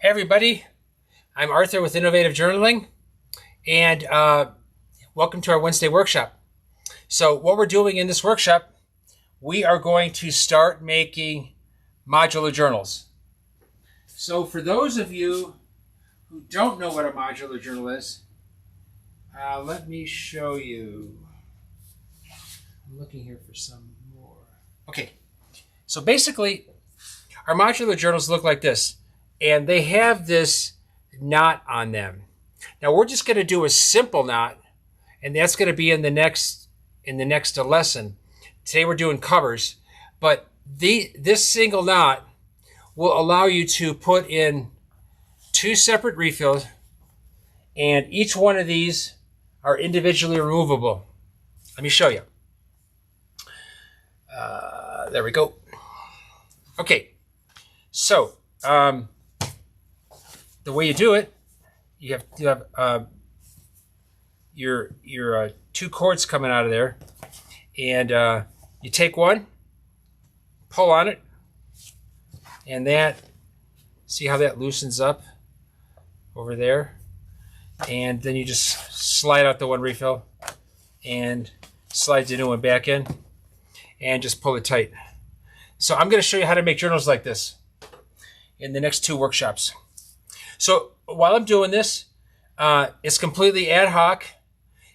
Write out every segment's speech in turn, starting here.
Hey everybody, I'm Arthur with Innovative Journaling, and welcome to our Wednesday workshop. So what we're doing in this workshop, we are going to start making modular journals. So for those of you who don't know what a modular journal is, let me show you. I'm looking here for some more. Okay, so basically our modular journals look like this. And they have this knot on them. Now we're just going to do a simple knot, and that's going to be in the next lesson. Today we're doing covers, but this single knot will allow you to put in two separate refills, and each one of these are individually removable. Let me show you. There we go. Okay, so the way you do it, you have your two cords coming out of there, and you take one, pull on it, and see how that loosens up over there, and then you just slide out the one refill and slide the new one back in and just pull it tight. So I'm going to show you how to make journals like this in the next two workshops. So while I'm doing this, it's completely ad hoc.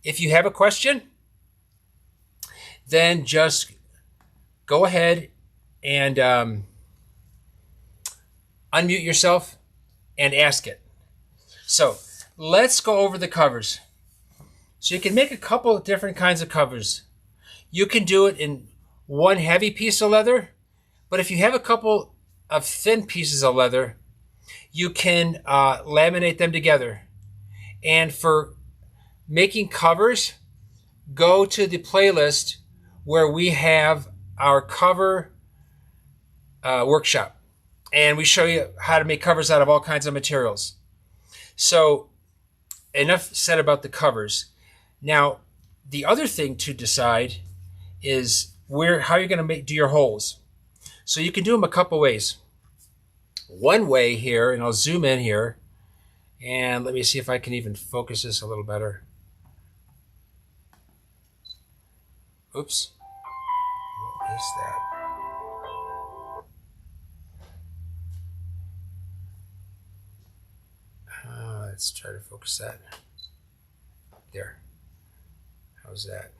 If you have a question, then just go ahead and unmute yourself and ask it. So let's go over the covers. So you can make a couple of different kinds of covers. You can do it in one heavy piece of leather, but if you have a couple of thin pieces of leather, you can laminate them together. And for making covers, go to the playlist where we have our cover workshop. And we show you how to make covers out of all kinds of materials. So enough said about the covers. Now, the other thing to decide is how you're going to do your holes. So you can do them a couple ways. One way here, and I'll zoom in here, and let me see if I can even focus this a little better. Oops. What is that? Let's try to focus that. There. How's that?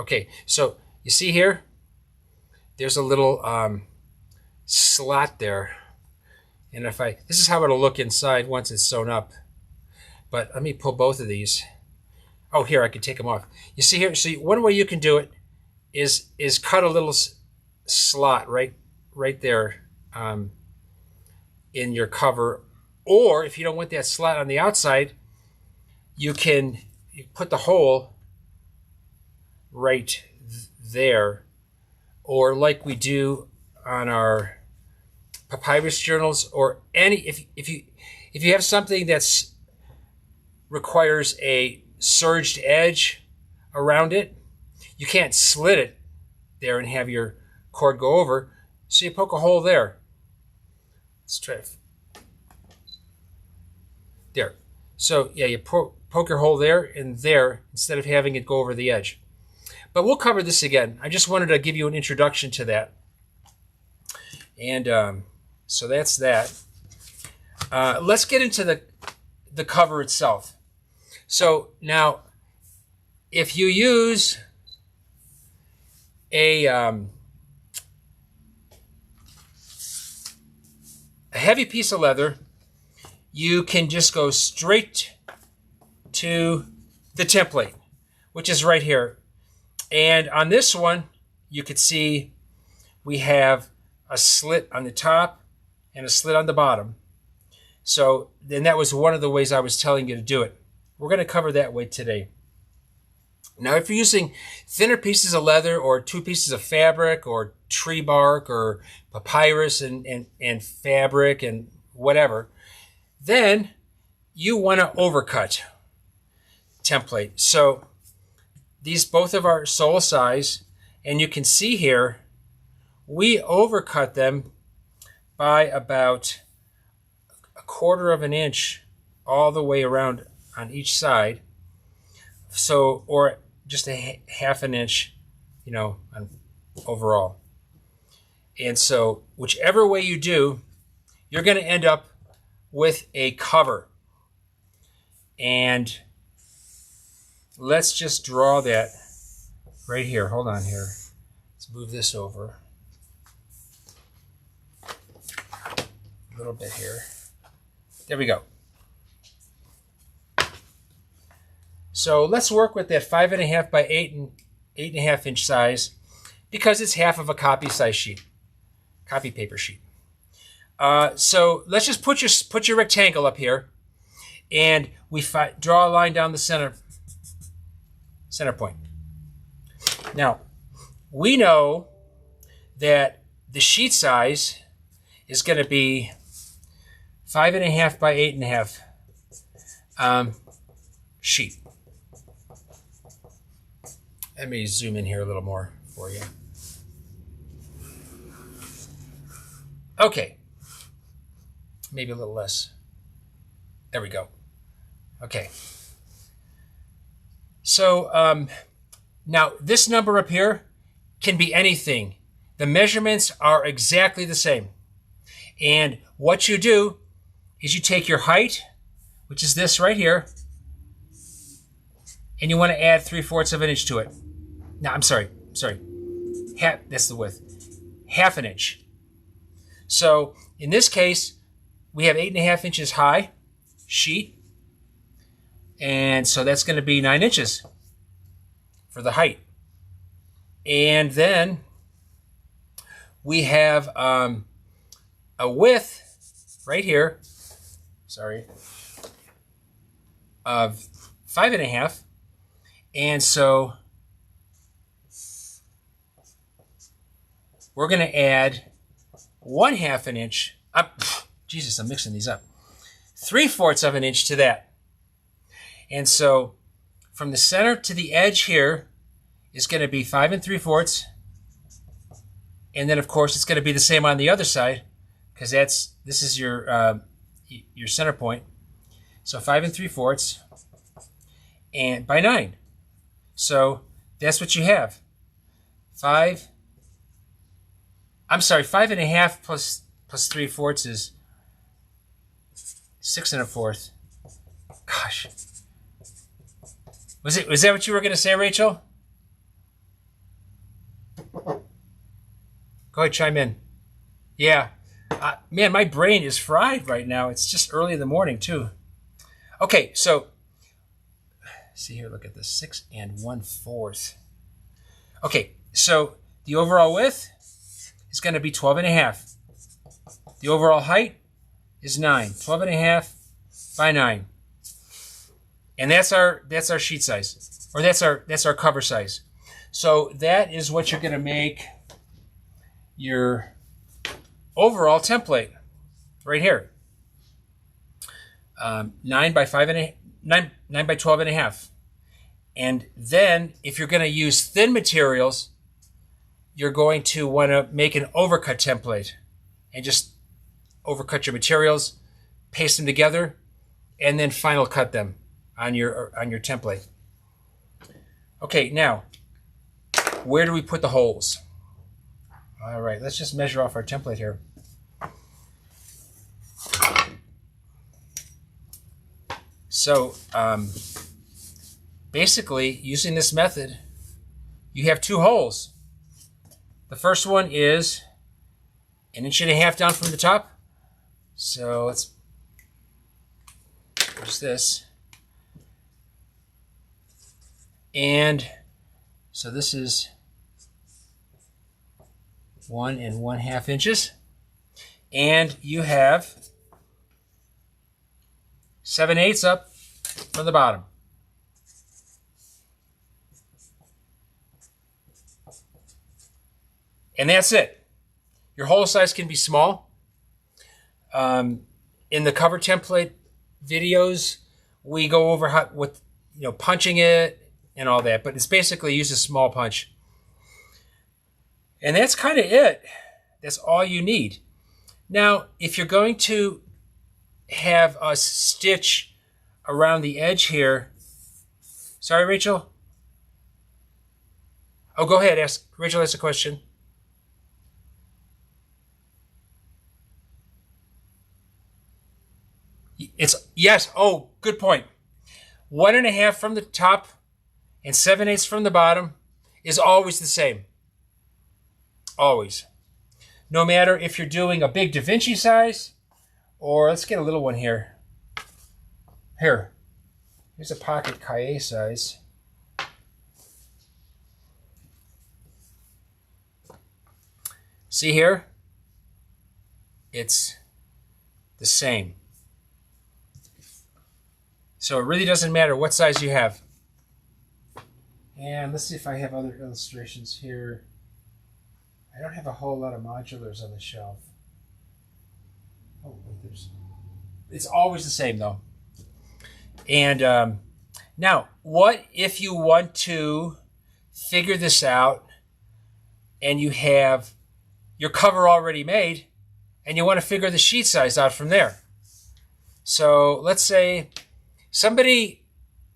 Okay, so you see here, there's a little slot there. And this is how it'll look inside once it's sewn up. But let me pull both of these. Oh, here, I can take them off. You see here, so one way you can do it is cut a little slot right there in your cover. Or if you don't want that slot on the outside, you put the hole right there. Or like we do on our papyrus journals, or if you have something that's requires a serged edge around it, you can't slit it there and have your cord go over, so you poke a hole there. Let's try it. There. So yeah, you poke your hole there and there instead of having it go over the edge. But we'll cover this again. I just wanted to give you an introduction to that. And so that's that. Let's get into the cover itself. So now, if you use a heavy piece of leather, you can just go straight to the template, which is right here. And on this one, you could see we have a slit on the top and a slit on the bottom. So then that was one of the ways I was telling you to do it. We're going to cover that way today. Now, if you're using thinner pieces of leather or two pieces of fabric or tree bark or papyrus and fabric and whatever, then you want to overcut template. So these both of our sole size, and you can see here, we overcut them by about 1/4 of an inch all the way around on each side. So, or just a half an inch, on overall. And so whichever way you do, you're going to end up with a cover. And let's just draw that right here. Hold on here. Let's move this over a little bit here. There we go. So let's work with that 5.5 by 8.5 inch size, because it's half of a copy paper sheet. So let's just put your rectangle up here, and we draw a line down the center point. Now, we know that the sheet size is going to be 5.5 by 8.5 sheet. Let me zoom in here a little more for you. Okay. Maybe a little less. There we go. Okay. So now this number up here can be anything. The measurements are exactly the same. And what you do is you take your height, which is this right here, and you want to add 3/4 of an inch to it. No, I'm sorry. That's the width. Half an inch. So in this case, we have 8.5 inches high sheet. And so that's going to be 9 inches for the height. And then we have a width right here, of 5.5. And so we're going to add 1/2 an inch. Jesus, I'm mixing these up. 3/4 of an inch to that. And so from the center to the edge here is going to be 5 3/4. And then, of course, it's going to be the same on the other side, because this is your center point. So 5 3/4 and by 9. So that's what you have. 5.5 plus 3/4 is 6 1/4. Gosh. Was that what you were going to say, Rachel? Go ahead, chime in. Yeah. Man, my brain is fried right now. It's just early in the morning, too. Okay, so see here, look at this. 6 1/4. Okay, so the overall width is going to be 12.5. The overall height is 9. 12.5 by 9. And that's our sheet size, or that's our cover size. So that is what you're going to make your overall template right here. 9 by 12.5. And then if you're going to use thin materials, you're going to want to make an overcut template and just overcut your materials, paste them together, and then final cut them on your template. Okay, now, where do we put the holes? All right, let's just measure off our template here. So, basically, using this method, you have 2 holes. The first one is 1.5 inches down from the top. So let's push this. And so this is 1 1/2 inches. And you have 7/8 up from the bottom. And that's it. Your hole size can be small. In the cover template videos, we go over how, punching it and all that, but it's basically use a small punch. And that's kind of it. That's all you need. Now, if you're going to have us stitch around the edge here. Sorry, Rachel? Oh, go ahead. Rachel ask a question. Yes. Oh, good point. 1.5 from the top and 7/8 from the bottom is always the same. Always. No matter if you're doing a big Da Vinci size or let's get a little one here. Here's a pocket Cahiers size. See here? It's the same. So it really doesn't matter what size you have. And let's see if I have other illustrations here. I don't have a whole lot of modulars on the shelf. Oh, wait, it's always the same though. And now, what if you want to figure this out and you have your cover already made and you want to figure the sheet size out from there? So let's say somebody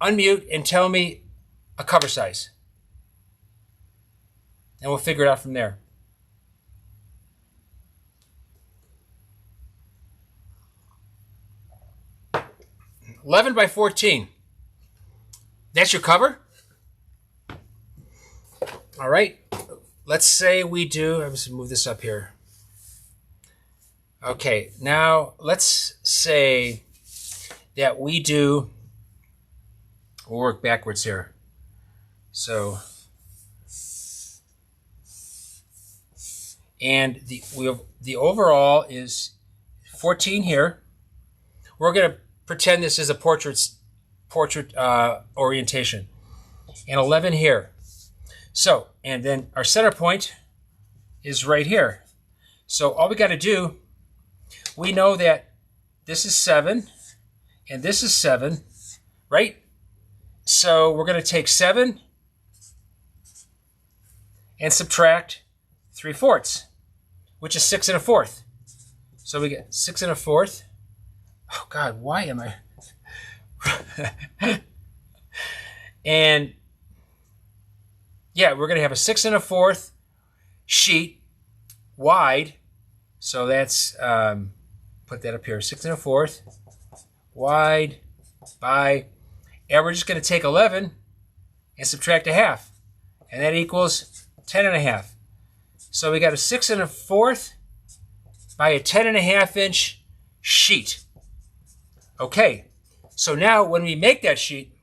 unmute and tell me a cover size. And we'll figure it out from there. $11 by $14. That's your cover? All right. Let's say we do, I'm just going to move this up here. Okay, now let's say that we do, we'll work backwards here. So, and the overall is 14 here. We're going to pretend this is a portrait orientation. And 11 here. So, and then our center point is right here. So all we got to do, we know that this is 7 and this is 7, right? So we're going to take 7 and subtract 3/4, which is 6 1/4. So we get 6 1/4. Oh God, why am I? And yeah, we're going to have a 6 1/4 sheet wide. So that's, put that up here, 6 1/4 wide by, and we're just going to take 11 and subtract 1/2. And that equals 10 1/2. So we got a 6 1/4 by a 10 1/2 inch sheet. Okay, so now when we make that sheet,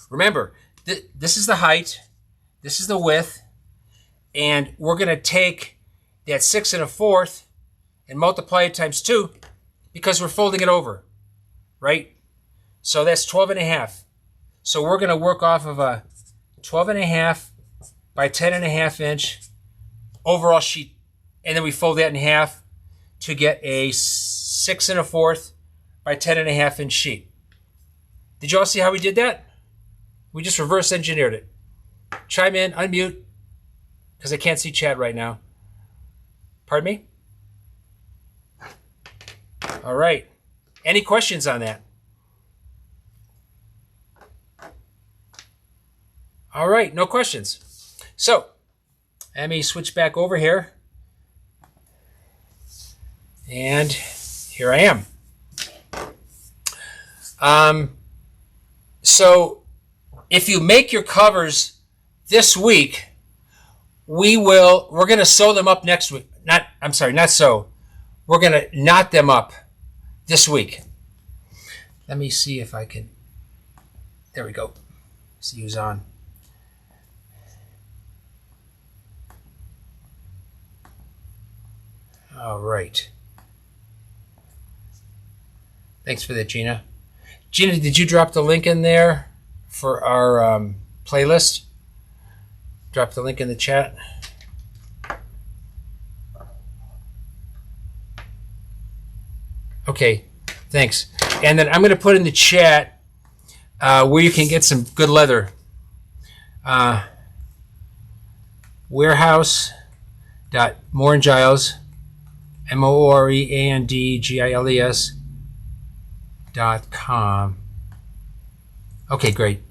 remember, this is the height, this is the width, and we're going to take that 6 1/4 and multiply it times 2 because we're folding it over, right? So that's 12 1/2. So we're going to work off of a 12 1/2 by 10 1/2 inch overall sheet, and then we fold that in half to get a 6 1/4 by 10 1/2 inch sheet. Did you all see how we did that? We just reverse engineered it. Chime in, unmute, because I can't see chat right now. Pardon me? All right. Any questions on that? All right, no questions. So, let me switch back over here. And here I am. So if you make your covers this week, we're going to sew them up next week. Not sew. We're going to knot them up this week. Let me see if I can. There we go. See who's on. All right. Thanks for that, Gina. Gina, did you drop the link in there for our playlist? Drop the link in the chat. Okay, thanks. And then I'm going to put in the chat where you can get some good leather. Warehouse.mooreandgiles MOREANDGILES.com. Okay, great.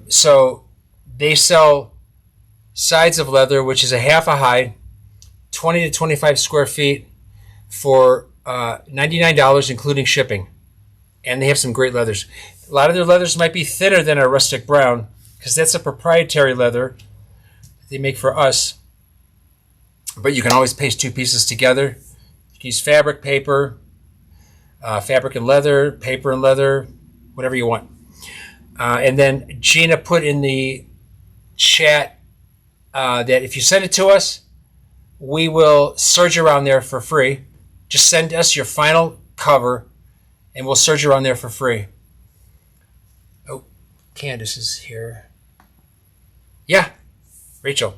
So they sell sides of leather, which is a half a hide, 20 to 25 square feet for $99, including shipping. And they have some great leathers. A lot of their leathers might be thinner than our rustic brown because that's a proprietary leather they make for us. But you can always paste two pieces together. You can use fabric, paper, fabric and leather, paper and leather, whatever you want. And then Gina put in the chat that if you send it to us, we will serge around there for free. Just send us your final cover, and we'll serge around there for free. Oh, Candace is here. Yeah, Rachel.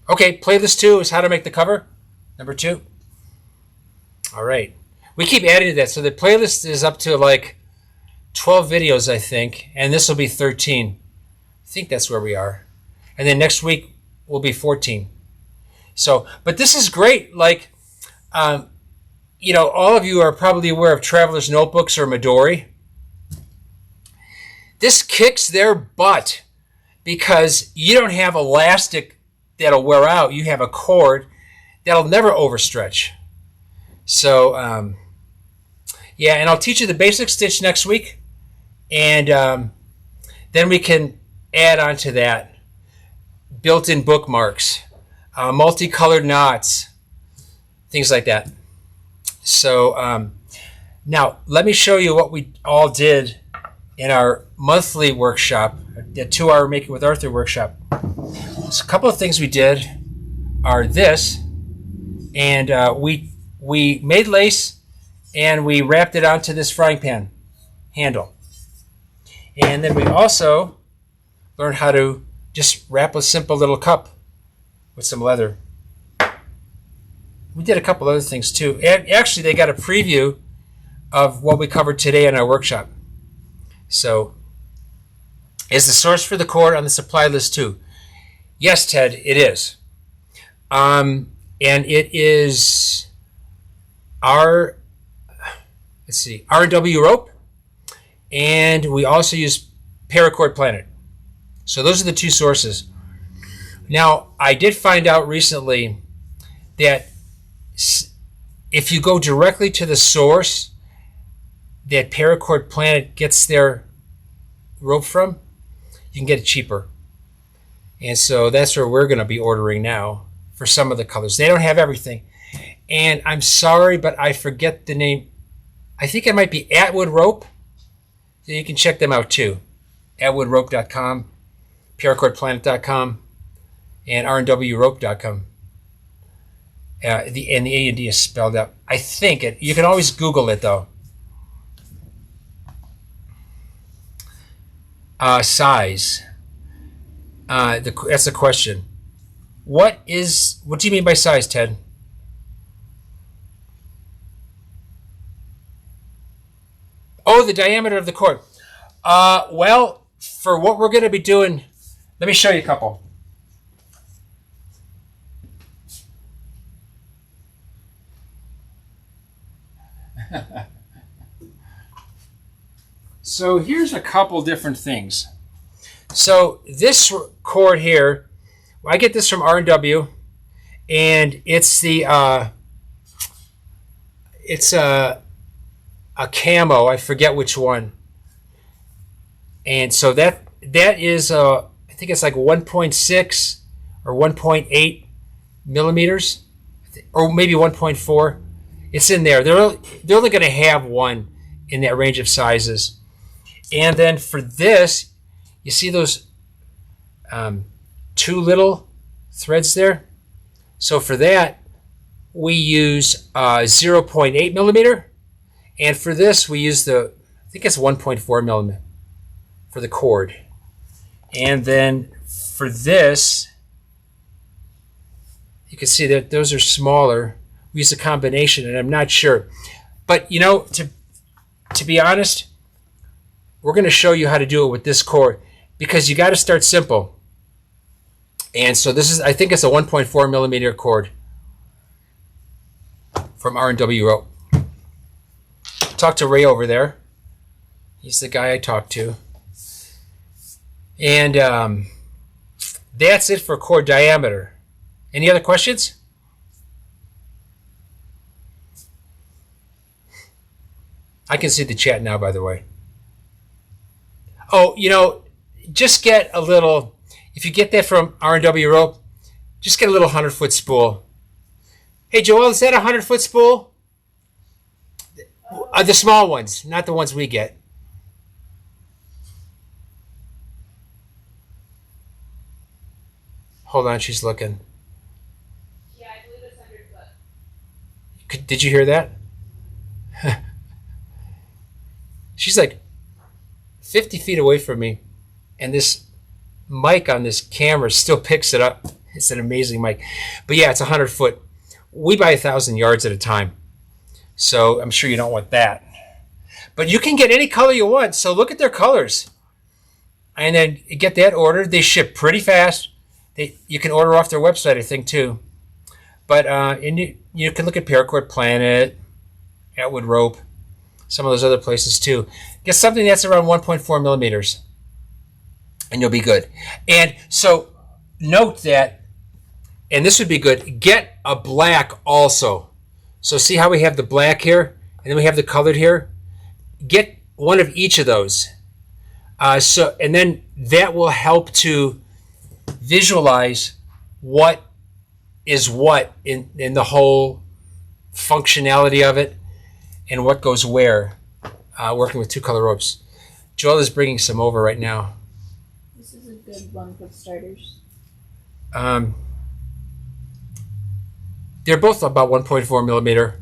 Okay, playlist 2 is how to make the cover. Number 2. All right. We keep adding to that. So the playlist is up to like 12 videos, I think. And this will be 13. I think that's where we are. And then next week will be 14. So, but this is great. Like, you know, all of you are probably aware of Traveler's Notebooks or Midori. This kicks their butt because you don't have elastic that'll wear out. You have a cord that'll never overstretch. So, yeah, and I'll teach you the basic stitch next week. And then we can add on to that built-in bookmarks, multicolored knots, things like that. So now let me show you what we all did in our monthly workshop, the 2-hour Making with Arthur workshop. So a couple of things we did are this, and we made lace and we wrapped it onto this frying pan handle. And then we also learned how to just wrap a simple little cup with some leather. We did a couple other things too. And actually, they got a preview of what we covered today in our workshop. So, is the source for the cord on the supply list too? Yes, Ted, it is. And it is R&W rope, and we also use Paracord Planet. So those are the two sources. Now, I did find out recently that if you go directly to the source that Paracord Planet gets their rope from, you can get it cheaper. And so that's where we're going to be ordering now for some of the colors. They don't have everything. And I'm sorry, but I forget the name. I think it might be Atwood Rope. So you can check them out too. AtwoodRope.com, ParacordPlanet.com, and RNWRope.com. The A and D is spelled out. I think it. You can always Google it though. Size. That's the question. What do you mean by size, Ted? Oh, the diameter of the cord. Well, for what we're going to be doing, let me show you a couple. So here's a couple different things. So this cord here, I get this from R&W, and it's a camo. I forget which one. And so that is I think it's like 1.6 or 1.8 millimeters, or maybe 1.4. It's in there. They're only going to have one in that range of sizes. And then for this, you see those two little threads there? So for that, we use 0.8 millimeter. And for this, we use I think it's 1.4 millimeter for the cord. And then for this, you can see that those are smaller. We use a combination, and I'm not sure. But, you know, to be honest, we're going to show you how to do it with this cord, because you got to start simple. And so this is, I think it's a 1.4 millimeter cord from R&W Rope. Talk to Ray over there. He's the guy I talked to. And that's it for cord diameter. Any other questions? I can see the chat now, by the way. Oh, just get a little, if you get that from R&W Rope, just get a little 100-foot spool. Hey, Joel, is that a 100-foot spool? The small ones, not the ones we get. Hold on, she's looking. Yeah, I believe it's 100 foot. Did you hear that? She's like 50 feet away from me, and this mic on this camera still picks it up. It's an amazing mic. But yeah, it's 100 foot. We buy 1,000 yards at a time, so I'm sure you don't want that. But you can get any color you want, so look at their colors. And then get that ordered. They ship pretty fast. You can order off their website, I think, too. But and you can look at Paracord Planet, Atwood Rope, some of those other places too. Get something that's around 1.4 millimeters, and you'll be good. And so note that, and this would be good, get a black also. So see how we have the black here, and then we have the colored here? Get one of each of those. And then that will help to visualize what is what in the whole functionality of it, and what goes where, working with two color ropes. Joel is bringing some over right now. This is a good one for starters. They're both about 1.4 millimeter.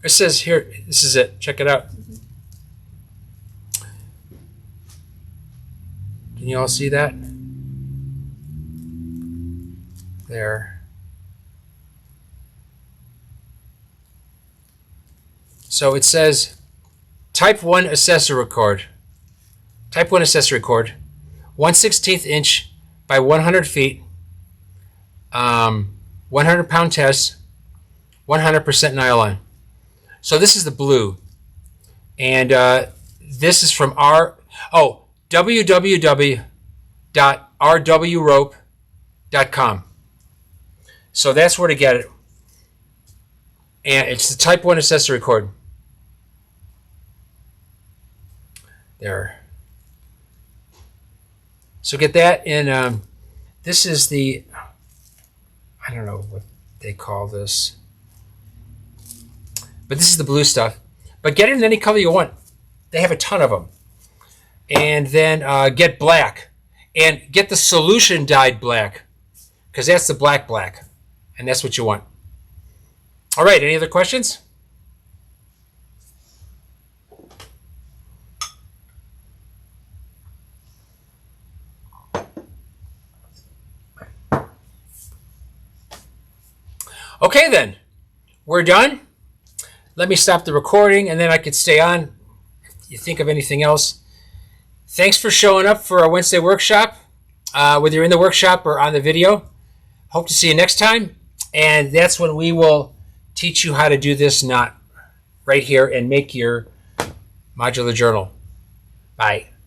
It says here, this is it. Check it out. Mm-hmm. Can you all see that? There. So it says Type 1 accessory cord. Type 1 accessory cord. 1/16 inch by 100 feet. 100 pound test. 100% nylon. So this is the blue. And this is from www.rwrope.com. So that's where to get it. And it's the Type 1 accessory cord. There. So get that, and this is the, I don't know what they call this, but this is the blue stuff. But get it in any color you want. They have a ton of them. And then get black, and get the solution dyed black, because that's the black, and that's what you want. All right, any other questions? Okay, then. We're done. Let me stop the recording, and then I could stay on if you think of anything else. Thanks for showing up for our Wednesday workshop, whether you're in the workshop or on the video. Hope to see you next time. And that's when we will teach you how to do this knot right here and make your modular journal. Bye.